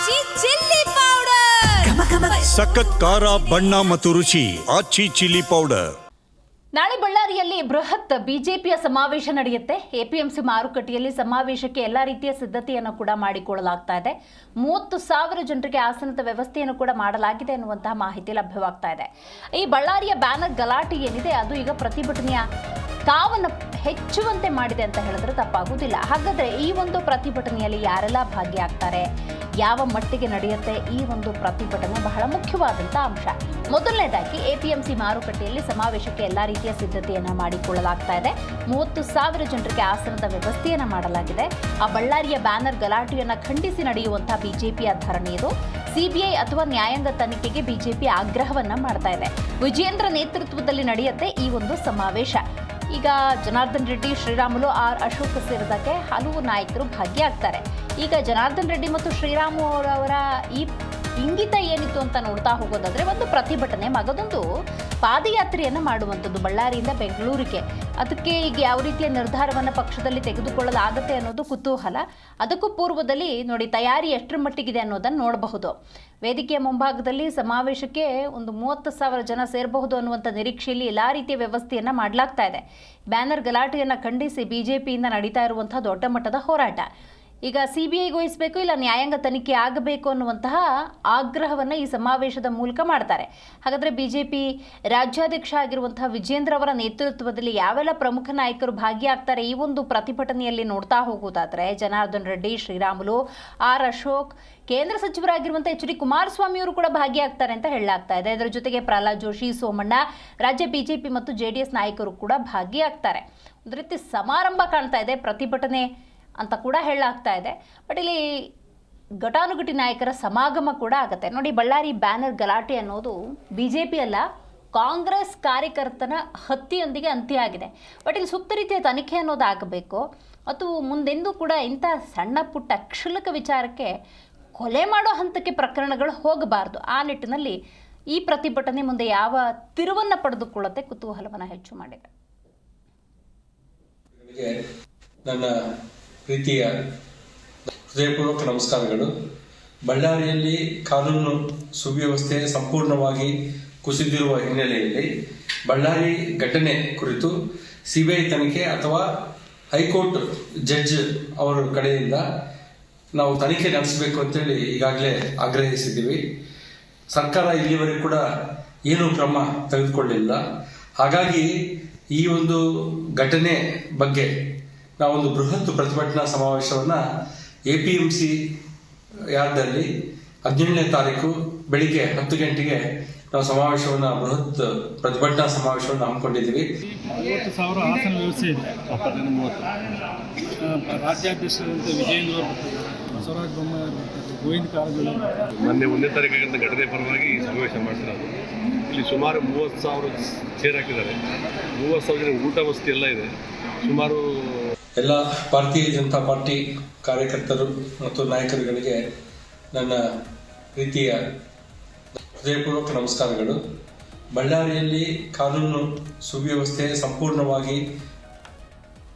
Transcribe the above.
ಆಚಿ chilli powder ಸಖತ್ ಖಾರ ಬಣ್ಣ ಮತ್ತು ರುಚಿ ಆಚಿ ಚಿಲ್ಲಿ ಪೌಡರ್. ನಾಳೆ ಬಳ್ಳಾರಿಯಲ್ಲಿ ಬೃಹತ್ ಬಿಜೆಪಿಯ ಸಮಾವೇಶ ನಡೆಯುತ್ತೆ. ಎಪಿಎಂಸಿ ಮಾರುಕಟ್ಟೆಯಲ್ಲಿ ಸಮಾವೇಶಕ್ಕೆ ಎಲ್ಲ ರೀತಿಯ ಸಿದ್ಧತೆಯನ್ನು ಕೂಡ ಮಾಡಿಕೊಳ್ಳಲಾಗ್ತಾ ಇದೆ. 30,000 ಜನರಿಗೆ ಆಸನದ ವ್ಯವಸ್ಥೆಯನ್ನು ಕೂಡ ಮಾಡಲಾಗಿದೆ ಎನ್ನುವಂತಹ ಮಾಹಿತಿ ಲಭ್ಯವಾಗ್ತಾ ಇದೆ. ಈ ಬಳ್ಳಾರಿಯ ಬ್ಯಾನರ್ ಗಲಾಟೆ ಏನಿದೆ ಅದು ಈಗ ಪ್ರತಿಭಟನೆಯ ಕಾವನ್ನು ಹೆಚ್ಚುವಂತೆ ಮಾಡಿದೆ ಅಂತ ಹೇಳಿದ್ರೆ ತಪ್ಪಾಗುವುದಿಲ್ಲ. ಹಾಗಾದ್ರೆ ಈ ಒಂದು ಪ್ರತಿಭಟನೆಯಲ್ಲಿ ಯಾರೆಲ್ಲ ಭಾಗಿಯಾಗ್ತಾರೆ, ಯಾವ ಮಟ್ಟಿಗೆ ನಡೆಯುತ್ತೆ ಈ ಒಂದು ಪ್ರತಿಭಟನೆ ಬಹಳ ಮುಖ್ಯವಾದಂಥ ಅಂಶ. ಮೊದಲನೇದಾಗಿ ಎಪಿಎಂಸಿ ಮಾರುಕಟ್ಟೆಯಲ್ಲಿ ಸಮಾವೇಶಕ್ಕೆ ಎಲ್ಲ ರೀತಿಯ ಸಿದ್ಧತೆಯನ್ನು ಮಾಡಿಕೊಳ್ಳಲಾಗ್ತಾ ಇದೆ. 30,000 ಜನರಿಗೆ ಆಸನದ ವ್ಯವಸ್ಥೆಯನ್ನು ಮಾಡಲಾಗಿದೆ. ಆ ಬಳ್ಳಾರಿಯ ಬ್ಯಾನರ್ ಗಲಾಟೆಯನ್ನು ಖಂಡಿಸಿ ನಡೆಯುವಂತಹ ಬಿಜೆಪಿಯ ಧರಣಿ ಇದು. ಸಿಬಿಐ ಅಥವಾ ನ್ಯಾಯಾಂಗ ತನಿಖೆಗೆ ಬಿಜೆಪಿ ಆಗ್ರಹವನ್ನ ಮಾಡ್ತಾ ಇದೆ. ವಿಜೇಂದ್ರ ನೇತೃತ್ವದಲ್ಲಿ ನಡೆಯುತ್ತೆ ಈ ಒಂದು ಸಮಾವೇಶ. ಈಗ ಜನಾರ್ದನ್ ರೆಡ್ಡಿ, ಶ್ರೀರಾಮುಲು, ಆರ್ ಅಶೋಕ್ ಸೇರಿದಂತೆ ಹಲವು ನಾಯಕರು ಭಾಗಿಯಾಗ್ತಾರೆ. ಈಗ ಜನಾರ್ದನ್ ರೆಡ್ಡಿ ಮತ್ತು ಶ್ರೀರಾಮು ಅವರ ಈ ಇಂಗಿತ ಏನಿತ್ತು ಅಂತ ನೋಡ್ತಾ ಹೋಗೋದಾದ್ರೆ ಒಂದು ಪ್ರತಿಭಟನೆ ಮಗದೊಂದು ಪಾದಯಾತ್ರೆಯನ್ನು ಮಾಡುವಂಥದ್ದು ಬಳ್ಳಾರಿಯಿಂದ ಬೆಂಗಳೂರಿಗೆ. ಅದಕ್ಕೆ ಈಗ ಯಾವ ರೀತಿಯ ನಿರ್ಧಾರವನ್ನು ಪಕ್ಷದಲ್ಲಿ ತೆಗೆದುಕೊಳ್ಳಲಾಗುತ್ತೆ ಅನ್ನೋದು ಕುತೂಹಲ. ಅದಕ್ಕೂ ಪೂರ್ವದಲ್ಲಿ ನೋಡಿ ತಯಾರಿ ಎಷ್ಟರ ಮಟ್ಟಿಗಿದೆ ಅನ್ನೋದನ್ನು ನೋಡಬಹುದು. ವೇದಿಕೆಯ ಮುಂಭಾಗದಲ್ಲಿ ಸಮಾವೇಶಕ್ಕೆ ಒಂದು 30,000 ಜನ ಸೇರಬಹುದು ಅನ್ನುವಂಥ ನಿರೀಕ್ಷೆಯಲ್ಲಿ ಎಲ್ಲ ರೀತಿಯ ವ್ಯವಸ್ಥೆಯನ್ನು ಮಾಡಲಾಗ್ತಾ ಇದೆ. ಬ್ಯಾನರ್ ಗಲಾಟೆಯನ್ನು ಖಂಡಿಸಿ ಬಿಜೆಪಿಯಿಂದ ನಡೀತಾ ಇರುವಂತಹ ದೊಡ್ಡ ಮಟ್ಟದ ಹೋರಾಟ. ಈಗ ಸಿಬಿಐಗೆ ವಹಿಸಬೇಕು, ಇಲ್ಲ ನ್ಯಾಯಾಂಗ ತನಿಖೆ ಆಗಬೇಕು ಅನ್ನುವಂತಹ ಆಗ್ರಹವನ್ನು ಈ ಸಮಾವೇಶದ ಮೂಲಕ ಮಾಡ್ತಾರೆ. ಹಾಗಾದರೆ ಬಿಜೆಪಿ ರಾಜ್ಯಾಧ್ಯಕ್ಷ ಆಗಿರುವಂತಹ ವಿಜೇಂದ್ರ ಅವರ ನೇತೃತ್ವದಲ್ಲಿ ಯಾವೆಲ್ಲ ಪ್ರಮುಖ ನಾಯಕರು ಭಾಗಿಯಾಗ್ತಾರೆ ಈ ಒಂದು ಪ್ರತಿಭಟನೆಯಲ್ಲಿ ನೋಡ್ತಾ ಹೋಗೋದಾದ್ರೆ ಜನಾರ್ದನ್ ರೆಡ್ಡಿ, ಶ್ರೀರಾಮುಲು, ಆರ್ ಅಶೋಕ್, ಕೇಂದ್ರ ಸಚಿವರಾಗಿರುವಂಥ ಎಚ್.ಡಿ. ಕುಮಾರಸ್ವಾಮಿ ಅವರು ಕೂಡ ಭಾಗಿಯಾಗ್ತಾರೆ ಅಂತ ಹೇಳಲಾಗ್ತಾ ಇದೆ. ಇದರ ಜೊತೆಗೆ ಪ್ರಹ್ಲಾದ್ ಜೋಶಿ, ಸೋಮಣ್ಣ, ರಾಜ್ಯ ಬಿಜೆಪಿ ಮತ್ತು ಜೆಡಿಎಸ್ ನಾಯಕರು ಕೂಡ ಭಾಗಿಯಾಗ್ತಾರೆ. ಒಂದು ರೀತಿ ಸಮಾರಂಭ ಕಾಣ್ತಾ ಇದೆ, ಪ್ರತಿಭಟನೆ ಅಂತ ಕೂಡ ಹೇಳಲಾಗ್ತಾ ಇದೆ. ಬಟ್ ಇಲ್ಲಿ ಘಟಾನುಘಟಿ ನಾಯಕರ ಸಮಾಗಮ ಕೂಡ ಆಗುತ್ತೆ. ನೋಡಿ, ಬಳ್ಳಾರಿ ಬ್ಯಾನರ್ ಗಲಾಟೆ ಅನ್ನೋದು ಬಿಜೆಪಿ ಅಲ್ಲ, ಕಾಂಗ್ರೆಸ್ ಕಾರ್ಯಕರ್ತನ ಹತ್ಯೆಯೊಂದಿಗೆ ಅಂತ್ಯ ಆಗಿದೆ. ಬಟ್ ಇಲ್ಲಿ ಸೂಕ್ತ ರೀತಿಯ ತನಿಖೆ ಅನ್ನೋದು ಆಗಬೇಕು. ಮತ್ತು ಮುಂದೆಂದೂ ಕೂಡ ಇಂಥ ಸಣ್ಣ ಪುಟ್ಟ ಕ್ಷುಲ್ಲಕ ವಿಚಾರಕ್ಕೆ ಕೊಲೆ ಮಾಡೋ ಹಂತಕ್ಕೆ ಪ್ರಕರಣಗಳು ಹೋಗಬಾರ್ದು. ಆ ನಿಟ್ಟಿನಲ್ಲಿ ಈ ಪ್ರತಿಭಟನೆ ಮುಂದೆ ಯಾವ ತಿರುವನ್ನು ಪಡೆದುಕೊಳ್ಳುತ್ತೆ ಕುತೂಹಲವನ್ನು ಹೆಚ್ಚು ಮಾಡಿದೆ. ನನ್ನ ಪ್ರೀತಿಯ ಹೃದಯಪೂರ್ವಕ ನಮಸ್ಕಾರಗಳು. ಬಳ್ಳಾರಿಯಲ್ಲಿ ಕಾನೂನು ಸುವ್ಯವಸ್ಥೆ ಸಂಪೂರ್ಣವಾಗಿ ಕುಸಿದಿರುವ ಹಿನ್ನೆಲೆಯಲ್ಲಿ ಬಳ್ಳಾರಿ ಘಟನೆ ಕುರಿತು ಸಿಬಿಐ ತನಿಖೆ ಅಥವಾ ಹೈಕೋರ್ಟ್ ಜಡ್ಜ್ ಅವರ ಕಡೆಯಿಂದ ನಾವು ತನಿಖೆ ನಡೆಸಬೇಕು ಅಂತೇಳಿ ಈಗಾಗಲೇ ಆಗ್ರಹಿಸಿದ್ದೀವಿ. ಸರ್ಕಾರ ಇಲ್ಲಿವರೆಗೂ ಕೂಡ ಏನೂ ಕ್ರಮ ತೆಗೆದುಕೊಳ್ಳಿಲ್ಲ. ಹಾಗಾಗಿ ಈ ಒಂದು ಘಟನೆ ಬಗ್ಗೆ ನಾವೊಂದು ಬೃಹತ್ ಪ್ರತಿಭಟನಾ ಸಮಾವೇಶವನ್ನು ಎಪಿಎಂಸಿ ಯಾರ್ಡ್ನಲ್ಲಿ 17ನೇ ತಾರೀಕು ಬೆಳಿಗ್ಗೆ 10 ಗಂಟೆಗೆ ನಾವು ಸಮಾವೇಶವನ್ನು ಬೃಹತ್ ಪ್ರತಿಭಟನಾ ಸಮಾವೇಶವನ್ನು ಹಮ್ಮಿಕೊಂಡಿದ್ದೀವಿ. 50,000 ಆಸನ ವ್ಯವಸ್ಥೆ ಇದೆ. ರಾಜ್ಯಾಧ್ಯಕ್ಷರಾದಂಥ ವಿಜೇಂದ್ರ ಬಸವರಾಜ ಬೊಮ್ಮಾಯಿ, ಗೋವಿಂದ ಕಾರಜೋಳ ಮೊನ್ನೆ 1ನೇ ತಾರೀಕಿನ ಘಟನೆ ಪರವಾಗಿ ಈ ಸಮಾವೇಶ ಮಾಡ್ತಿರೋದು. ಇಲ್ಲಿ ಸುಮಾರು 30,000 ಚೇರ್ ಹಾಕಿದ್ದಾರೆ. 30,000 ಜನ ಊಟ ವಸತಿ ಎಲ್ಲ ಇದೆ. ಸುಮಾರು ಎಲ್ಲ ಭಾರತೀಯ ಜನತಾ ಪಾರ್ಟಿ ಕಾರ್ಯಕರ್ತರು ಮತ್ತು ನಾಯಕರುಗಳಿಗೆ ನನ್ನ ಪ್ರೀತಿಯ ಹೃದಯಪೂರ್ವಕ ನಮಸ್ಕಾರಗಳು. ಬಳ್ಳಾರಿಯಲ್ಲಿ ಕಾನೂನು ಸುವ್ಯವಸ್ಥೆ ಸಂಪೂರ್ಣವಾಗಿ